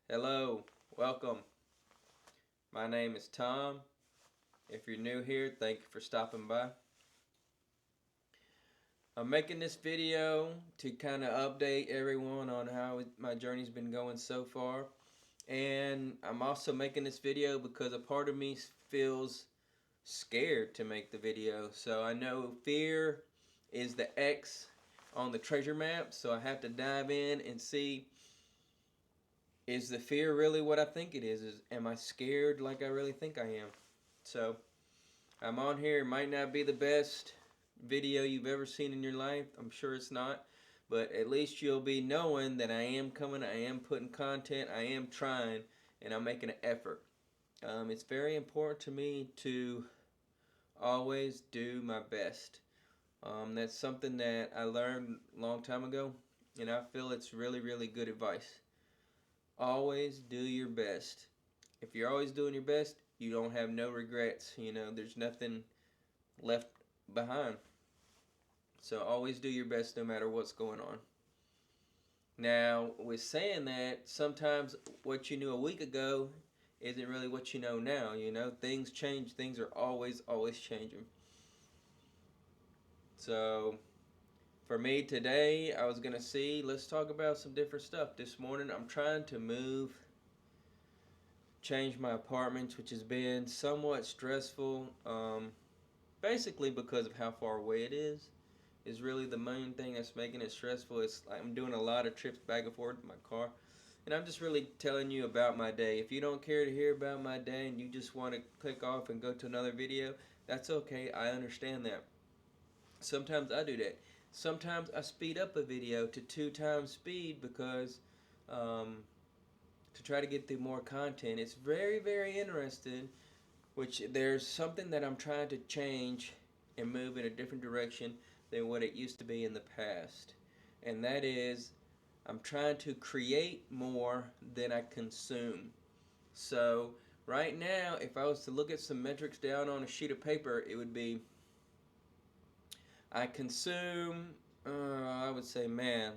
Hello, welcome. My name is Tom. If you're new here, thank you for stopping by. I'm making this video to kind of update everyone on how my journey's been going so far. And I'm also making this video because a part of me feels scared to make the video. So I know fear is the X on the treasure map, so I have to dive in and see, is the fear really what I think it is? Am I scared like I really think I am? So I'm on here. It might not be the best video you've ever seen in your life. I'm sure it's not. But at least you'll be knowing that I am coming, I am putting content, I am trying, and I'm making an effort. It's very important to me to always do my best. That's something that I learned a long time ago, and I feel it's really, really good advice. Always do your best. If you're always doing your best, you don't have no regrets. There's nothing left behind. So always do your best no matter what's going on. Now, with saying that, sometimes what you knew a week ago isn't really what you know now. Things change. Things are always changing. So, for me today, I was going to let's talk about some different stuff. This morning, I'm trying to change my apartment, which has been somewhat stressful. Basically because of how far away it is really the main thing that's making it stressful. It's like I'm doing a lot of trips back and forth in my car. And I'm just really telling you about my day. If you don't care to hear about my day and you just want to click off and go to another video, that's okay. I understand that. Sometimes I do that. Sometimes I speed up a video to 2 times speed because um, to try to get through more content. It's very, very interesting, which there's something that I'm trying to change and move in a different direction than what it used to be in the past. And that is, I'm trying to create more than I consume. So, right now, if I was to look at some metrics down on a sheet of paper, it would be I consume, I would say, man,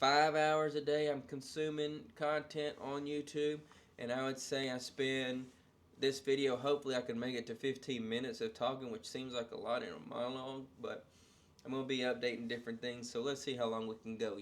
5 hours a day I'm consuming content on YouTube, and I would say I spend this video, hopefully I can make it to 15 minutes of talking, which seems like a lot in a monologue, but I'm going to be updating different things, so let's see how long we can go.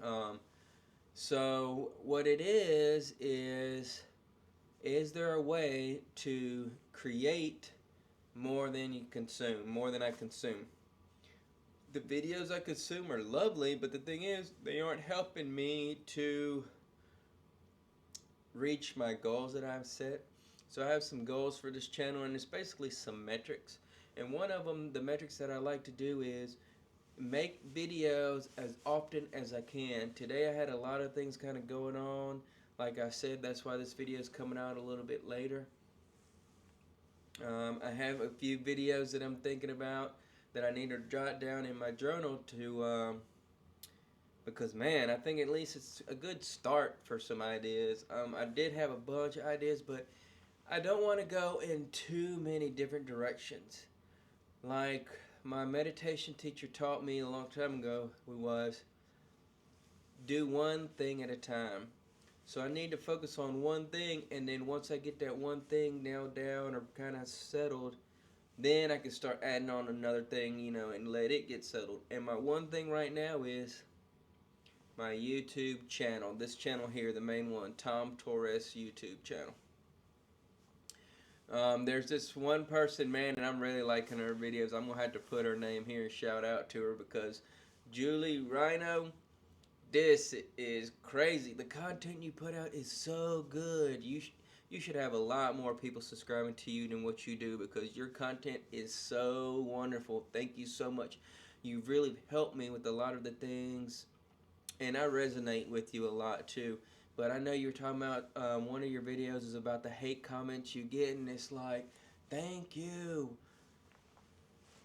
Um, so what it is there a way to create more than you consume, more than I consume? The videos I consume are lovely, but the thing is, they aren't helping me to reach my goals that I've set. So I have some goals for this channel, and it's basically some metrics. And one of them, the metrics that I like to do is make videos as often as I can. Today I had a lot of things kind of going on. Like I said, that's why this video is coming out a little bit later. I have a few videos that I'm thinking about that I need to jot down in my journal to because man, I think at least it's a good start for some ideas. I did have a bunch of ideas, but I don't want to go in too many different directions. Like my meditation teacher taught me a long time ago, was do one thing at a time. So I need to focus on one thing, and then once I get that one thing nailed down or kind of settled, then I can start adding on another thing, and let it get settled. And my one thing right now is my YouTube channel. This channel here, the main one, Tom Torres YouTube channel. There's this one person, man, and I'm really liking her videos. I'm gonna have to put her name here and shout out to her because Julie Rhino, this is crazy. The content you put out is so good. You should have a lot more people subscribing to you than what you do because your content is so wonderful. Thank you so much. You've really helped me with a lot of the things, and I resonate with you a lot too. But I know you're talking about one of your videos is about the hate comments you get, and it's like, thank you.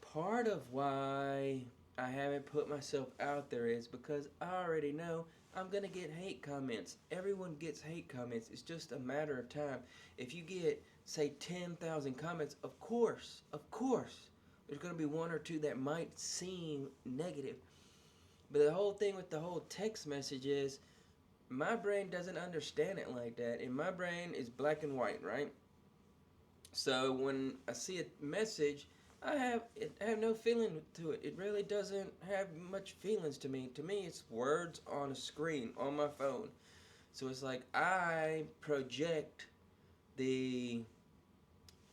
Part of why I haven't put myself out there is because I already know I'm gonna get hate comments. Everyone gets hate comments. It's just a matter of time. If you get, say, 10,000 comments, of course, there's gonna be one or two that might seem negative. But the whole thing with the whole text message is my brain doesn't understand it like that. And my brain is black and white, right? So when I see a message, I have no feeling to it. It really doesn't have much feelings to me. To me, it's words on a screen on my phone. So it's like I project the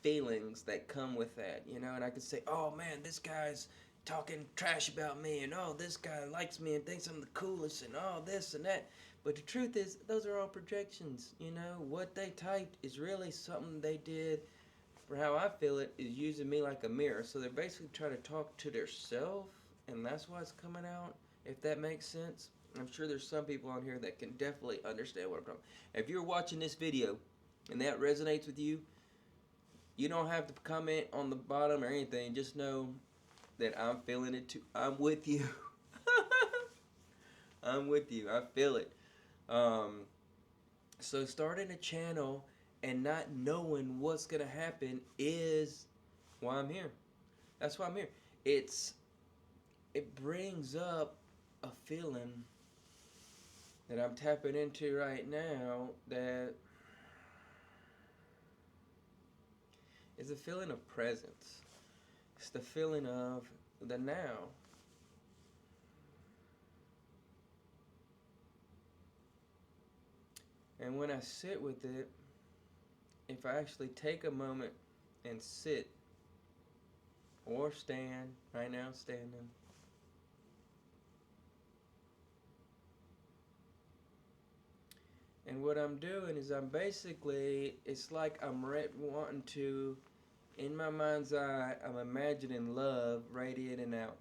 feelings that come with that, you know, and I could say, "Oh man, this guy's talking trash about me," and "Oh, this guy likes me and thinks I'm the coolest," and "Oh, this and that." But the truth is, those are all projections. You know, what they typed is really something they did. For how I feel it, is using me like a mirror. So they're basically trying to talk to their self, and that's why it's coming out. If that makes sense. I'm sure there's some people on here that can definitely understand what I'm talking about. If you're watching this video and that resonates with you, you don't have to comment on the bottom or anything. Just know that I'm feeling it too. I'm with you. I'm with you. I feel it. Um, so starting a channel and not knowing what's gonna happen is why I'm here. That's why I'm here. It brings up a feeling that I'm tapping into right now that is a feeling of presence. It's the feeling of the now. And when I sit with it, if I actually take a moment and sit or stand, right now standing, and what I'm doing is I'm basically, it's like I'm wanting to, in my mind's eye, I'm imagining love radiating out.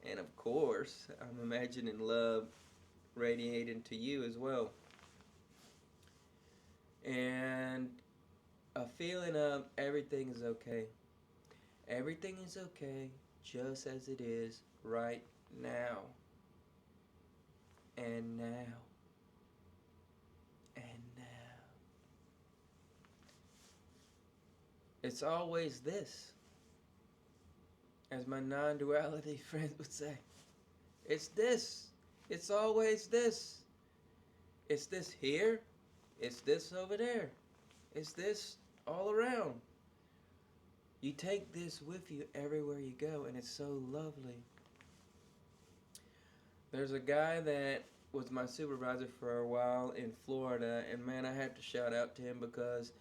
And of course, I'm imagining love radiating to you as well. And a feeling of everything is okay. Everything is okay just as it is right now. And now. And now. It's always this, as my non duality friends would say. It's this. It's always this. It's this here. It's this over there. It's this all around. You take this with you everywhere you go, and it's so lovely. There's a guy that was my supervisor for a while in Florida, and man, I have to shout out to him because,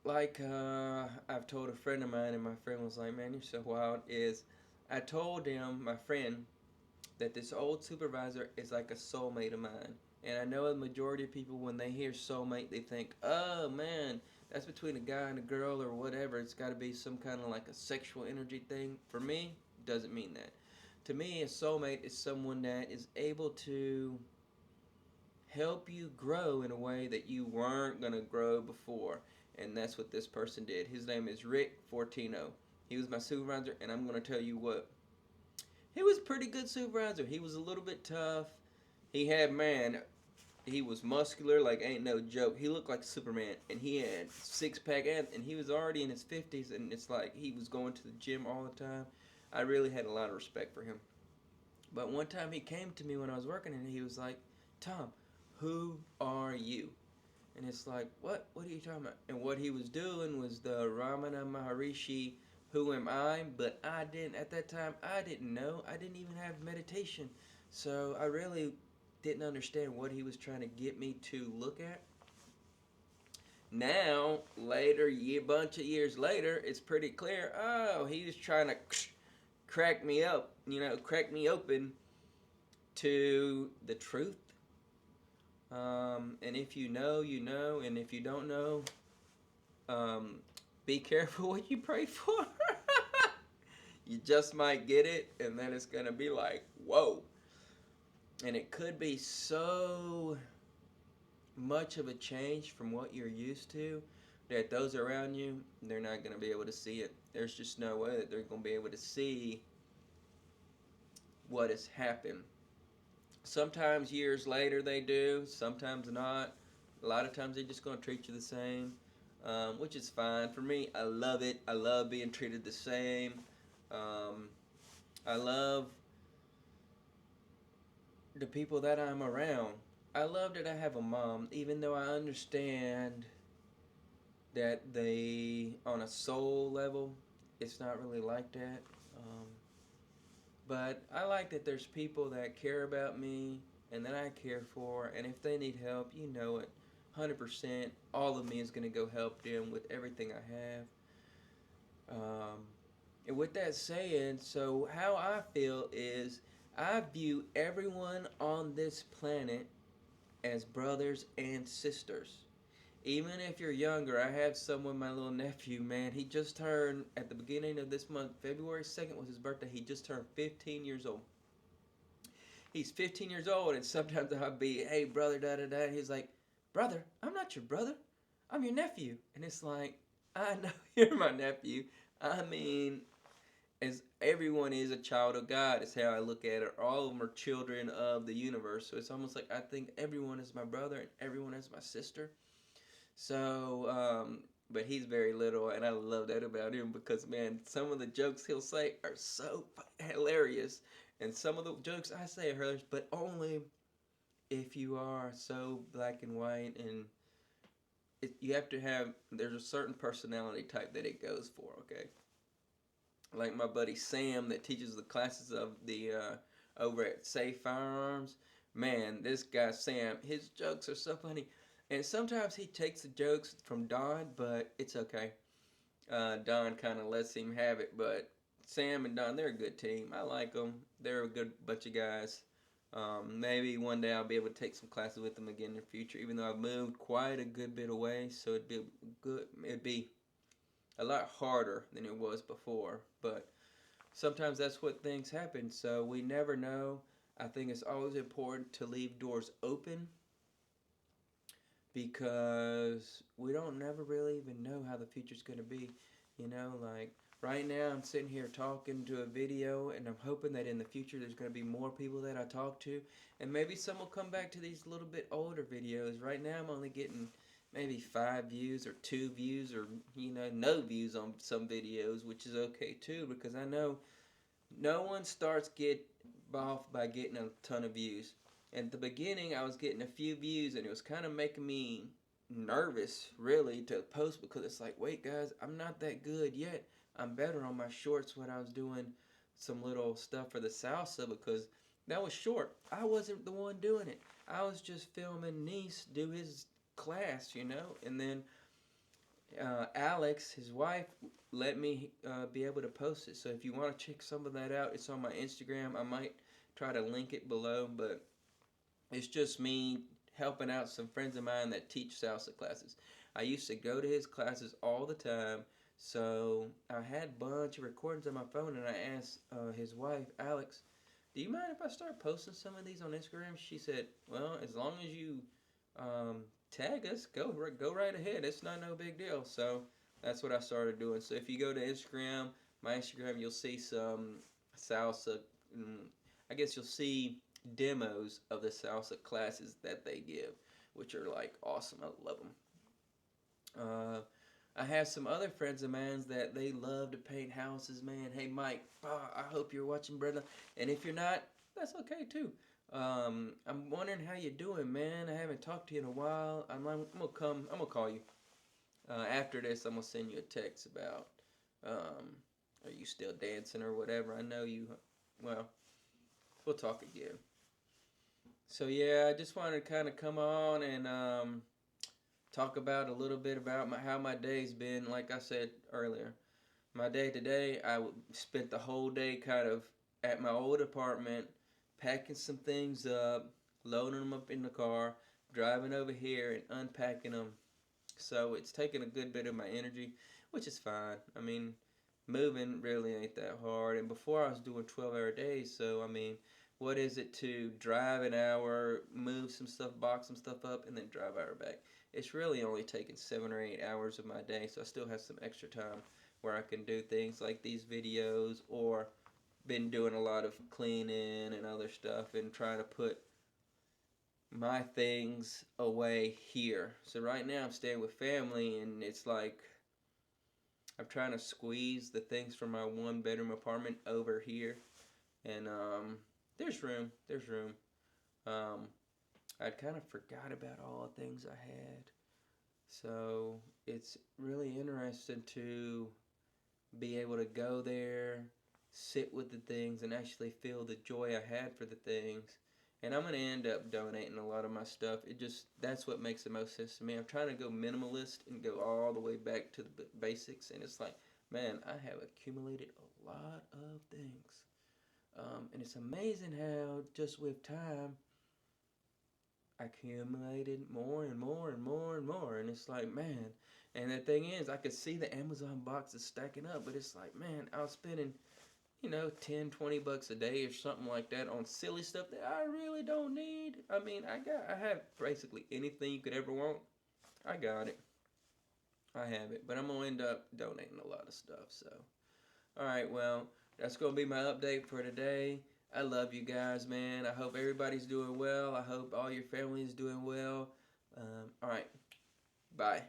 like, I've told a friend of mine, and my friend was like, "Man, you're so wild." I told him, my friend, that this old supervisor is like a soulmate of mine. And I know the majority of people, when they hear soulmate, they think, "Oh man, that's between a guy and a girl or whatever. It's got to be some kind of like a sexual energy thing." For me, it doesn't mean that. To me, a soulmate is someone that is able to help you grow in a way that you weren't going to grow before. And that's what this person did. His name is Rick Fortino. He was my supervisor, and I'm going to tell you what, he was a pretty good supervisor. He was a little bit tough. He had, man, he was muscular like ain't no joke. He looked like Superman, and he had six pack abs, and he was already in his 50s, and it's like he was going to the gym all the time. I really had a lot of respect for him. But one time he came to me when I was working, and he was like, "Tom, who are you?" And it's like, what? What are you talking about? And what he was doing was the Ramana Maharishi, "Who am I?" But I didn't, at that time, I didn't know. I didn't even have meditation. So I really didn't understand what he was trying to get me to look at. Now, later, a bunch of years later, it's pretty clear. Oh, he was trying to crack me up, crack me open to the truth. And if you know, you know. And if you don't know, be careful what you pray for. You just might get it, and then it's going to be like, whoa. And it could be so much of a change from what you're used to that those around you, they're not going to be able to see it. There's just no way that they're going to be able to see what has happened. Sometimes years later they do, sometimes not. A lot of times they're just going to treat you the same, which is fine. For me, I love it. I love being treated the same. I love the people that I'm around. I love that I have a mom, even though I understand that they, on a soul level, it's not really like that. Um, but I like that there's people that care about me and that I care for, and if they need help, you know it, 100%, all of me is going to go help them with everything I have. And with that saying, so how I feel is I view everyone on this planet as brothers and sisters. Even if you're younger, I have someone, my little nephew, man, he just turned, at the beginning of this month, February 2nd was his birthday, he just turned 15 years old. He's 15 years old, and sometimes I'll be, hey, brother, da da da. And he's like, brother, I'm not your brother. I'm your nephew. And it's like, I know you're my nephew. I mean, as everyone is a child of God, is how I look at it. All of them are children of the universe. So it's almost like I think everyone is my brother and everyone is my sister. So, but he's very little, and I love that about him because, man, some of the jokes he'll say are so hilarious, and some of the jokes I say are hilarious, but only if you are so black and white, and you have to have. There's a certain personality type that it goes for. Okay, like my buddy Sam that teaches the classes of the over at Safe Firearms. Man, this guy Sam, his jokes are so funny, and sometimes he takes the jokes from Don, but it's okay. Don kind of lets him have it, but Sam and Don, they're a good team. I like them. They're a good bunch of guys. Maybe one day I'll be able to take some classes with them again in the future. Even though I've moved quite a good bit away, so it'd be good. It'd be a lot harder than it was before. But sometimes that's what things happen. So we never know. I think it's always important to leave doors open because we don't never really even know how the future's going to be. You know, like right now I'm sitting here talking to a video and I'm hoping that in the future there's going to be more people that I talk to and maybe some will come back to these little bit older videos. Right now I'm only getting maybe 5 views or 2 views or no views on some videos, which is okay too because I know no one starts get off by getting a ton of views. At the beginning, I was getting a few views, and it was kind of making me nervous, really, to post because it's like, wait, guys, I'm not that good yet. I'm better on my shorts when I was doing some little stuff for the salsa because that was short. I wasn't the one doing it. I was just filming Nice do his class, and then Alex, his wife, let me be able to post it. So if you want to check some of that out, it's on my Instagram. I might try to link it below, but it's just me helping out some friends of mine that teach salsa classes. I used to go to his classes all the time, so I had a bunch of recordings on my phone, and I asked his wife, Alex, do you mind if I start posting some of these on Instagram? She said, well, as long as you um, tag us, go right ahead. It's not no big deal. So that's what I started doing. So if you go to Instagram, my Instagram, you'll see some salsa. I guess you'll see demos of the salsa classes that they give, which are like awesome. I love them. I have some other friends of mine that they love to paint houses, man. Hey, Mike, I hope you're watching, brother. And if you're not, that's okay too. I'm wondering how you doing, man. I haven't talked to you in a while. I'm gonna come. I'm gonna call you. After this, I'm gonna send you a text about, are you still dancing or whatever. I know you. Well, we'll talk again. So yeah, I just wanted to kind of come on and talk about a little bit about how my day's been. Like I said earlier, my day today, spent the whole day kind of at my old apartment, packing some things up, loading them up in the car, driving over here and unpacking them. So it's taken a good bit of my energy, which is fine. I mean, moving really ain't that hard. And before I was doing 12-hour days, so I mean, what is it to drive an hour, move some stuff, box some stuff up, and then drive an hour back? It's really only taken 7 or 8 hours of my day, so I still have some extra time where I can do things like these videos or been doing a lot of cleaning and other stuff and trying to put my things away here. So right now I'm staying with family and it's like I'm trying to squeeze the things from my 1 bedroom apartment over here and there's room. Um, I'd kind of forgot about all the things I had. So it's really interesting to be able to go there, sit with the things, and actually feel the joy I had for the things. And I'm gonna end up donating a lot of my stuff. That's what makes the most sense to me. I'm trying to go minimalist and go all the way back to the basics. And it's like, man, I have accumulated a lot of things. And it's amazing how just with time, I accumulated more and more and more and more. And it's like, man. And the thing is, I could see the Amazon boxes stacking up, but it's like, man, I was spending, 10, $20 a day or something like that on silly stuff that I really don't need. I mean, I have basically anything you could ever want. I got it. I have it. But I'm going to end up donating a lot of stuff. So, all right, well, that's going to be my update for today. I love you guys, man. I hope everybody's doing well. I hope all your family is doing well. All right. Bye.